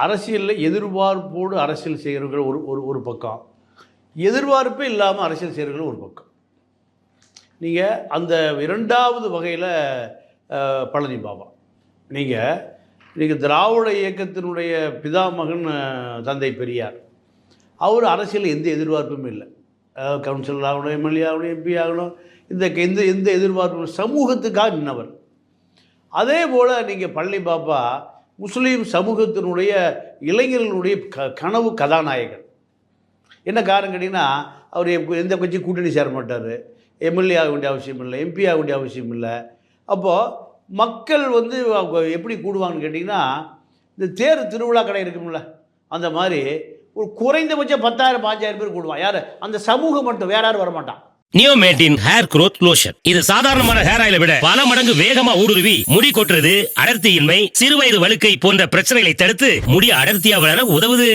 அரசியலில் எதிர்பார்ப்போடு அரசியல் செய்கிறவர்கள் ஒரு ஒரு ஒரு பக்கம், எதிர்பார்ப்பே இல்லாமல் அரசியல் செய்கிறவர்கள் ஒரு பக்கம். நீங்கள் அந்த இரண்டாவது வகையில் பழனி பாபா, நீங்கள் திராவிட இயக்கத்தினுடைய பிதாமகன் தந்தை பெரியார். அவர் அரசியல் எந்த எதிர்பார்ப்பும் இல்லை. கவுன்சிலர் ஆகணும், எம்எல்ஏ ஆகணும், எம்பி ஆகணும், எந்த எதிர்பார்ப்பும், சமூகத்துக்காக நின்றவர். அதே போல் நீங்கள் பழனி பாபா முஸ்லீம் சமூகத்தினுடைய இளைஞர்களுடைய கனவு கதாநாயகன். என்ன காரணம் கேட்டிங்கன்னா, அவர் எந்த கட்சி கூட்டணி சேர மாட்டார், எம்எல்ஏ ஆக வேண்டிய அவசியம் இல்லை, எம்பி ஆக வேண்டிய அவசியம் இல்லை. அப்போது மக்கள் எப்படி கூடுவாங்கன்னு கேட்டிங்கன்னா, இந்த திருவிழா கடை இருக்கும்ல, அந்த மாதிரி ஒரு குறைந்தபட்சம் 10,000-5,000 பேர் கூடுவான். யார்? அந்த சமூகம் மட்டும், வேற யாரும் வரமாட்டான். நியோமேட்டின் ஹேர் குரோத் லோஷன். இது சாதாரணமான ஹேர் ஆயிலை விட பல மடங்கு வேகமா ஊடுருவி முடி கொட்டுறது, அடர்த்தியின்மை, சிறுவயது வழுக்கை போன்ற பிரச்சனைகளை தடுத்து முடி அடர்த்தியா வளர உதவுது.